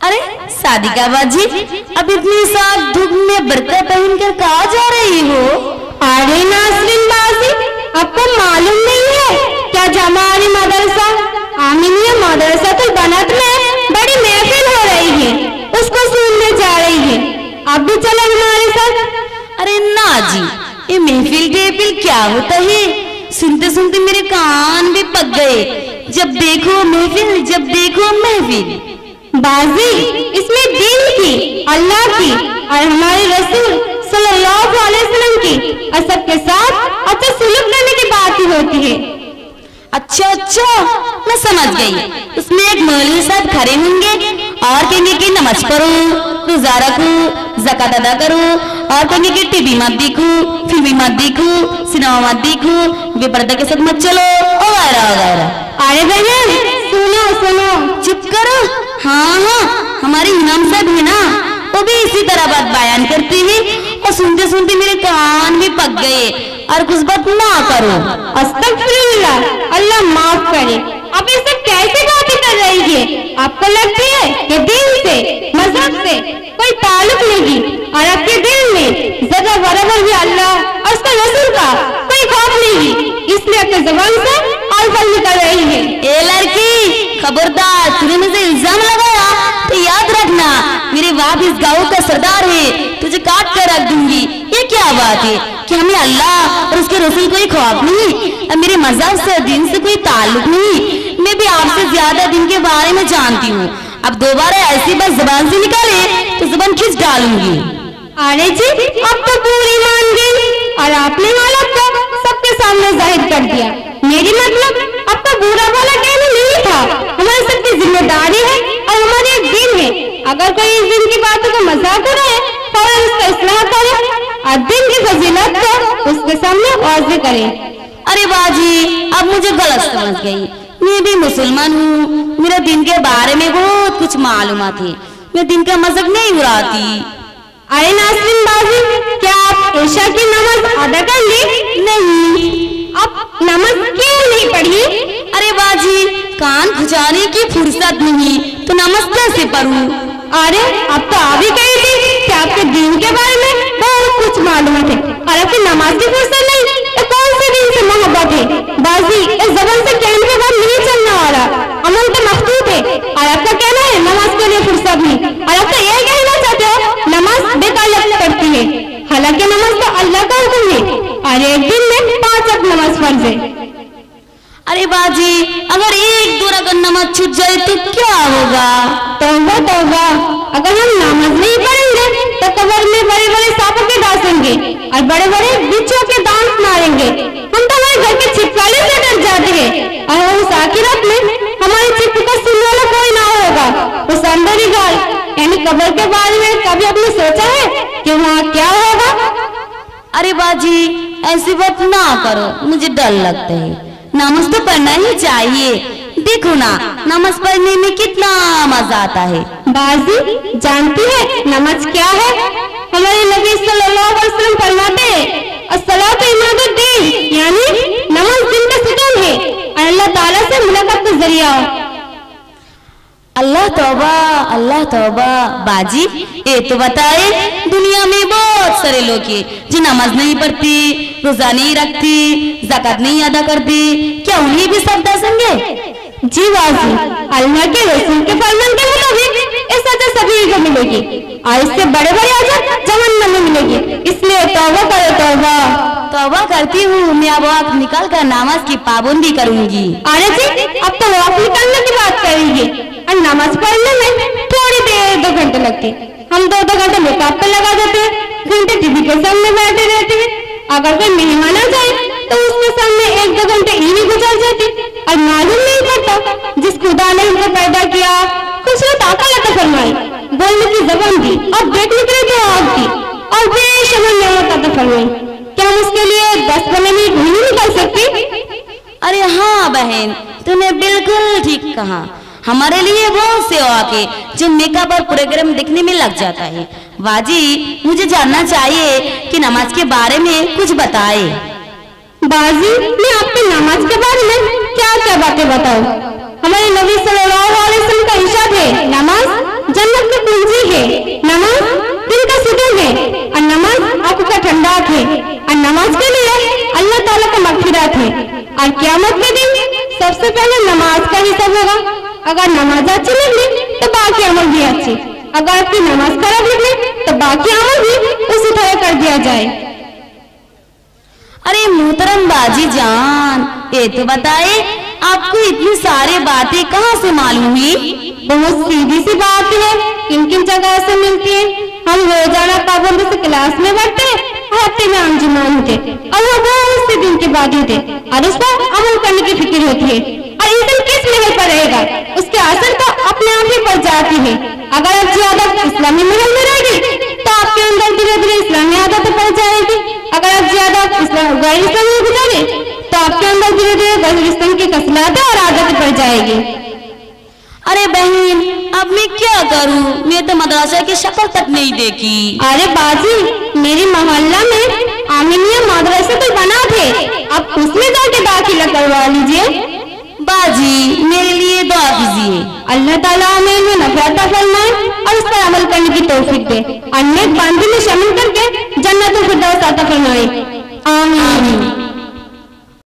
अरे सादिका बाजी, अब इतनी साफ धूप में बर्का पहनकर कहाँ जा रही हो? अरे नासरीन बाजी, आपको मालूम नहीं है क्या जमानी मदरसा आमिनिया मदरसा तो बनत में बड़ी महफिल हो रही है, उसको सुनने जा रही है। आप भी चलो हमारे साथ। अरे ना जी, ये महफिल टेफिल क्या होता है? सुनते सुनते मेरे कान भी पक गए। जब देखो महफिल, जब देखो महफिल। बाजी, इसमें दीन की, अल्लाह की और हमारे रसूल सल्लल्लाहु अलैहि वसल्लम की और सबके साथ अच्छा सुलूक करने की बात ही होती है। अच्छा अच्छा, मैं समझ गई। उसमें एक मौलवी साहब खड़े होंगे और कहेंगे कि नमाज पढ़ो, रोजा रखो, ज़कात अदा करो, और कहेंगे कि टीवी मत देखो, फिल्म मत देखो, सिनेमा मत देखो, बेपर्दा के साथ मत चलो, वगैरह वगैरह। अरे बहन सुनो सुनो, चुप करो। हाँ हाँ, हमारे इमाम साहब है ना, वो भी इसी तरह बात बयान करते हैं और सुनते सुनते मेरे कान भी पक गए। और कुछ बात ना करो। अस्तगफिरुल्लाह, अल्लाह माफ करे। आप ये सब कैसे बातें कर रही है? आपको लगती है कि दिन से मजहब से कोई ताल्लुक नहीं और आपके दिल में जरा बराबर भी अल्लाह और उसका रसूल का कोई खौफ नहीं, इसलिए अपने जबान से अल्फाज निकल रही है। ए लड़की, खबरदार, तूने मुझे इल्जाम लगाया तो याद रखना, मेरे बाप इस गांव का सरदार है, तुझे काट कर रख दूंगी। ये क्या बात है कि हमें अल्लाह और उसके रसूल कोई खौफ नहीं, और मेरे मजहब से दिन से कोई ताल्लुक नहीं। मैं भी आपसे ज्यादा दिन के बारे में जानती हूँ। अब दोबारा ऐसी बात जुबान से निकाले तो जुबान खींच डालूंगी। अरे जी, अब तो पूरी मान गई और आपने हालत को सबके सामने जाहिर कर दिया। मेरी मतलब आपका बुरा भला कहना नहीं था, हमारी सबकी जिम्मेदारी है और हमारे एक दिन है। अगर कोई इस दिन की बातों को मजाक उड़ाए तो उसका इस्लाह करे और दिन की फजीलत को उसके सामने वाज़ेह करे। अरे बाजी, अब मुझे गलत समझ गई। मैं भी मुसलमान हूँ, मेरा दिन के बारे में बहुत कुछ मालूमात है, मैं दिन का मजाक नहीं उड़ाती। अरे नासरीन बाजी, क्या आप ईशा की नमाज अदा कर ली? नहीं। आप नमाज क्यों नहीं पढ़ी? अरे बाजी, कान खुजाने की फुर्सत नहीं तो नमाज कैसे पढ़ूं? अरे अब तो आप ही कही थी कि आपके दीन के बारे में बहुत कुछ मालूम है और आपकी नमाज की फुर्सत नहीं, तो कौन से दिन से मोहब्बत है? बाजी, इस जबान से कहने के बाद नहीं चलने वाला, अमल तो मखतूत है और आपका कहना है नमाज के लिए फुर्सत नहीं, और आप तो यह कहना चाहते हो नमाज बेताल्लुक करती है। हालांकि नमाज तो अल्लाह का हुक्म है और एक दिन में 5 वक्त नमाज फर्ज है। अरे बाजी, अगर एक दो रकात नमाज छूट जाए तो क्या होगा? तौबा तौबा, अगर हम नमाज नहीं पढ़ेंगे तो कब्र में बड़े बड़े सांपों के डांसेंगे और बड़े बड़े बिच्छू के दांत मारेंगे। हम तो हमारे घर के छिपकली से डर जाते हैं और उस आखिरत में हमारी चिप को सुनने वाला कोई ना होगा। उस अंदर ही गाल यानी कब्र के बारे में कभी आपने सोचा है कि वहाँ क्या होगा? अरे बाजी, ऐसी बात ना करो, मुझे डर लगता है। नमाज तो पढ़ना ही चाहिए। देखो ना, नमाज पढ़ने में कितना मजा आता है। बाजी, जानती है नमाज क्या है? हमारे नबी सल्लल्लाहु अलैहि वसल्लम फरमाते हैं, अस्सलातु इमादुद्दीन, यानी नमाज दिन का सुकून है और अल्लाह ताला से मुलाकात का जरिया। अल्लाह तौबा, अल्लाह तौबा। बाजी, ये तो बताए, दुनिया में बहुत सारे लोग हैं जो नमाज नहीं पढ़ती, रोजा नहीं रखती, ज़कात नहीं अदा करती, क्या उन्हें भी सजदा संगे? जी बाजी, अल्लाह के रसूल के फरमान के मुताबिक इस सजा सभी को मिलेगी और इससे बड़े बड़े अजर जहन्नम में मिलेगी। इसलिए तौबा करो, तौबा। तौबा करती हूँ, मैं अब वक्त निकाल कर नमाज की पाबंदी करूंगी। अरे जी, अब तो वक्त निकालने की बात करेंगे और नमाज पढ़ने में थोड़ी देर 2 घंटे लगते। हम 2 घंटे मेकअप पे लगा देते हैं, घंटे टीवी के सामने बैठे रहते हैं। अगर कोई मेहमान आ जाए तो उसके सामने 1-2 घंटे यूं गुजर जाते और मालूम नहीं पड़ता जिस खुदा ने हमको पैदा किया, कुछ ने ताकत अता फरमाई, बोलने की जबान दी और देखने के लिए जो आँख दी और बेशुमार नेमत अता फरमाई, क्या हम उसके लिए 10-15 मिनट नहीं निकाल सकती? अरे हाँ बहन, तूने बिल्कुल ठीक कहा। हमारे लिए बहुत से वाक़े जो मेकअप और प्रोग्राम देखने में लग जाता है। बाजी, मुझे जानना चाहिए कि नमाज के बारे में कुछ बताए। बाजी, मैं आपको नमाज के बारे में क्या क्या बातें बताऊं? हमारे नबी सल्लल्लाहु अलैहि वसल्लम का इरशाद है, नमाज जन्नत सबसे पहले नमाज का हिसाब होगा। अगर नमाज अच्छी निकली तो बाकी अमल भी अच्छे, अगर आपकी नमाज खराब निकली तो बाकी अमल भी उसी तरह कर दिया जाए। अरे मोहतरम बाजी जान, ये तो बताए आपको इतनी सारी बातें कहाँ से मालूम हुई? बहुत सीधी सी बात है, किन किन जगह से मिलती है। हम रोजाना पाबंदी से क्लास में बैठते, हफ्ते में अंजुमन होते और वो बहुत से दिन के बाद होते और उस पर अमल करने की फिक्र होती है। और इस दिन किस लेवल पर रहेगा उसके असर तो अपने आप ही पड़ जाती है। अगर आप ज्यादा इस्लामी माहौल में रहेगी तो आपके अंदर धीरे धीरे इस्लामी आदत पड़ जाएगी। अगर आप ज्यादा गैर इस्लामी में गुजारे तो आपके अंदर धीरे धीरे गैर इस्लाम की कसलातें और आदतें पड़ जाएगी। अरे बहन, अब मैं क्या करूं? मैं तो मदरसा की शक्ल तक नहीं देखी। अरे बाजी, मेरी मोहल्ला में आमिनिया मदरसा तो बना थे, अब उसमें जाके दाखिला करवा लीजिए। बाजी मेरे लिए दुआ कीजिए, अल्लाह ताला हमें में नफ़रत फरमाए और उस पर अमल करने की तौफीक दे और नेक बंदे में शामिल करके जन्नतुल फिरदौस अता फरमाए।